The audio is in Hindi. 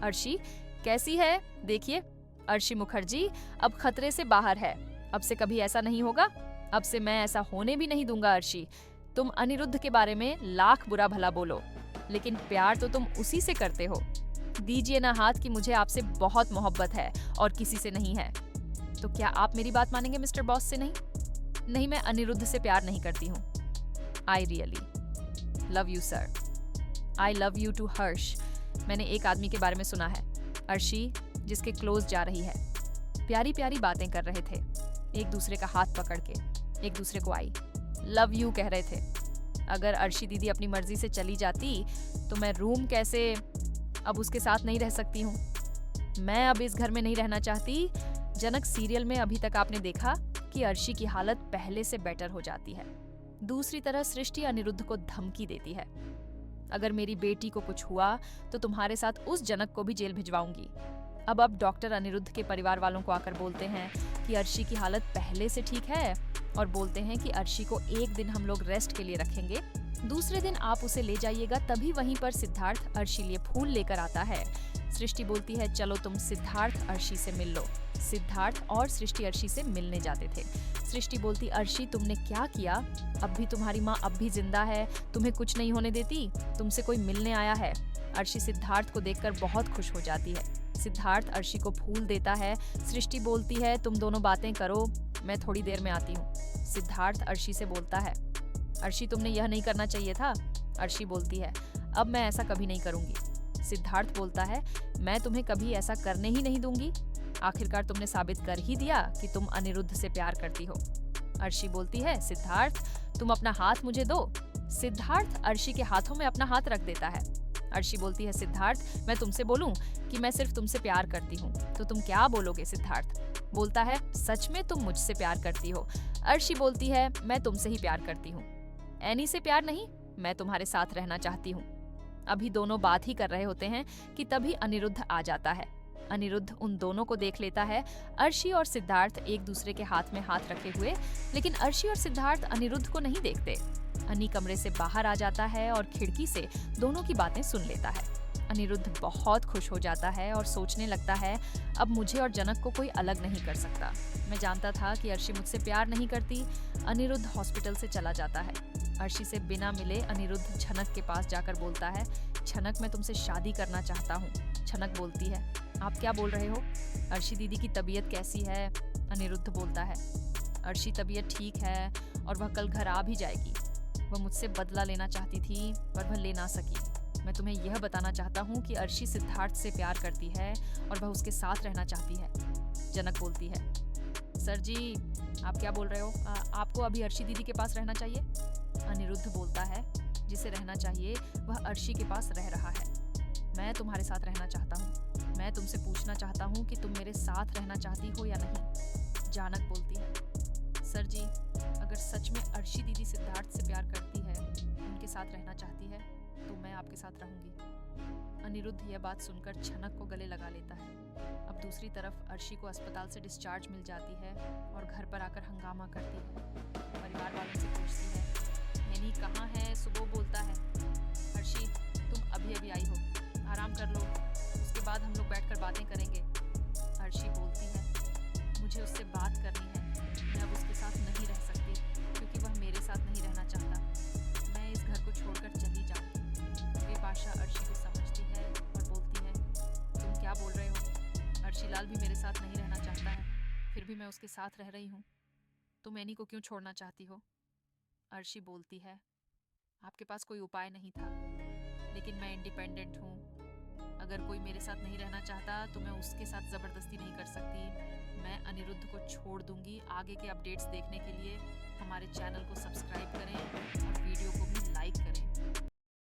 अर्शी कैसी है? देखिए, अर्शी मुखर्जी अब खतरे से बाहर है। अब से कभी ऐसा नहीं होगा। अब से मैं ऐसा होने भी नहीं दूंगा। अर्शी, तुम अनिरुद्ध के बारे में लाख बुरा भला बोलो, लेकिन प्यार तो तुम उसी से करते हो। दीजिए ना हाथ कि मुझे आपसे बहुत मोहब्बत है और किसी से नहीं है। तो क्या आप मेरी बात मानेंगे मिस्टर बॉस से? नहीं, मैं अनिरुद्ध से प्यार नहीं करती हूँ। I really love you sir. I love you too Harsh. मैंने एक आदमी के बारे में सुना है, अर्शी, जिसके क्लोज जा रही है। प्यारी प्यारी बातें कर रहे थे, एक दूसरे का हाथ पकड़ के, एक दूसरे को आई लव यू कह रहे थे। अगर अर्शी दीदी अपनी मर्जी से चली जाती तो मैं रूम कैसे अब उसके साथ नहीं रह सकती हूँ। मैं अब इस घर में नहीं रहना चाहती। जनक सीरियल में अभी तक आपने देखा कि अर्शी की हालत पहले से बेटर हो जाती है। दूसरी तरह सृष्टि अनिरुद्ध को धमकी देती है, अगर मेरी बेटी को कुछ हुआ तो तुम्हारे साथ उस जनक को भी जेल भिजवाऊंगी। अब डॉक्टर अनिरुद्ध के परिवार वालों को आकर बोलते हैं कि अर्शी की हालत पहले से ठीक है और बोलते हैं कि अर्शी को एक दिन हम लोग रेस्ट के लिए रखेंगे, दूसरे दिन आप उसे ले जाइएगा। तभी वहीं पर सिद्धार्थ अर्शी लिए फूल लेकर आता है। सृष्टि बोलती है चलो तुम सिद्धार्थ अर्शी से मिल लो। सिद्धार्थ और सृष्टि अर्शी से मिलने जाते थे। सृष्टि बोलती अर्शी तुमने क्या किया? अब भी तुम्हारी माँ अब भी जिंदा है, तुम्हें कुछ नहीं होने देती, तुमसे कोई मिलने आया है। अर्शी सिद्धार्थ को देखकर बहुत खुश हो जाती है। सिद्धार्थ अर्शी को फूल देता है। सृष्टि बोलती है तुम दोनों बातें करो, मैं थोड़ी देर में आती हूँ। सिद्धार्थ अर्शी से बोलता है अर्शी तुमने यह नहीं करना चाहिए था। अर्शी बोलती है अब मैं ऐसा कभी नहीं करूंगी। सिद्धार्थ बोलता है मैं तुम्हें कभी ऐसा करने ही नहीं दूंगी। आखिरकार तुमने साबित कर ही दिया कि तुम अनिरुद्ध से प्यार करती हो। अर्शी बोलती है सिद्धार्थ तुम अपना हाथ मुझे दो। सिद्धार्थ अर्शी के हाथों में अपना हाथ रख देता है। अर्शी बोलती है सिद्धार्थ मैं तुमसे बोलूं कि मैं सिर्फ तुमसे प्यार करती हूँ तो तुम क्या बोलोगे? सिद्धार्थ बोलता है सच में तुम मुझसे प्यार करती हो? अर्शी बोलती है मैं तुमसे ही प्यार करती हूँ, एनी से प्यार नहीं, मैं तुम्हारे साथ रहना चाहती हूँ। अभी दोनों बात ही कर रहे होते हैं कि तभी अनिरुद्ध आ जाता है। अनिरुद्ध उन दोनों को देख लेता है, अर्शी और सिद्धार्थ एक दूसरे के हाथ में हाथ रखे हुए, लेकिन अर्शी और सिद्धार्थ अनिरुद्ध को नहीं देखते। अनी कमरे से बाहर आ जाता है और खिड़की से दोनों की बातें सुन लेता है। अनिरुद्ध बहुत खुश हो जाता है और सोचने लगता है अब मुझे और जनक को कोई अलग नहीं कर सकता। मैं जानता था कि अर्शी मुझसे प्यार नहीं करती। अनिरुद्ध हॉस्पिटल से चला जाता है। अर्शी से बिना मिले अनिरुद्ध छनक के पास जाकर बोलता है छनक मैं तुमसे शादी करना चाहता हूँ। छनक बोलती है आप क्या बोल रहे हो? अर्शी दीदी की तबीयत कैसी है? अनिरुद्ध बोलता है अर्शी तबीयत ठीक है और वह कल घर आ भी जाएगी। वह मुझसे बदला लेना चाहती थी पर वह ले ना सकी। मैं तुम्हें यह बताना चाहता हूँ कि अर्शी सिद्धार्थ से प्यार करती है और वह उसके साथ रहना चाहती है। जनक बोलती है सर जी आप क्या बोल रहे हो? आपको अभी अर्शी दीदी के पास रहना चाहिए। अनिरुद्ध बोलता है जिसे रहना चाहिए वह अर्शी के पास रह रहा है। मैं तुम्हारे साथ रहना चाहता हूँ। मैं तुमसे पूछना चाहता हूँ कि तुम मेरे साथ रहना चाहती हो या नहीं। जानक बोलती है सर जी अगर सच में अर्शी दीदी सिद्धार्थ से प्यार करती है, उनके साथ रहना चाहती है तो मैं आपके साथ रहूंगी। अनिरुद्ध यह बात सुनकर छनक को गले लगा लेता है। अब दूसरी तरफ अर्शी को अस्पताल से डिस्चार्ज मिल जाती है और घर पर आकर हंगामा करती है। परिवार वालों से पूछती है नैनी कहाँ है? सुबह बोलता है अर्शी तुम अभी अभी आई हो, आराम कर लो, उसके बाद हम लोग बैठकर बातें करेंगे। अर्शी बोलती है मुझे उससे बात करनी है, मैं अब उसके साथ नहीं रह सकती क्योंकि वह मेरे साथ नहीं रहना चाहता। मैं इस घर को छोड़कर चली जाऊँ। बिपाशा अर्शी को समझती है और बोलती है तुम क्या बोल रहे हो? अर्शी लाल भी मेरे साथ नहीं रहना चाहता है, फिर भी मैं उसके साथ रह रही हूँ। तुम एनी को क्यों छोड़ना चाहती हो? अर्शी बोलती है आपके पास कोई उपाय नहीं था, लेकिन मैं इंडिपेंडेंट हूँ। अगर कोई मेरे साथ नहीं रहना चाहता तो मैं उसके साथ ज़बरदस्ती नहीं कर सकती। मैं अनिरुद्ध को छोड़ दूंगी। आगे के अपडेट्स देखने के लिए हमारे चैनल को सब्सक्राइब करें और वीडियो को भी लाइक करें।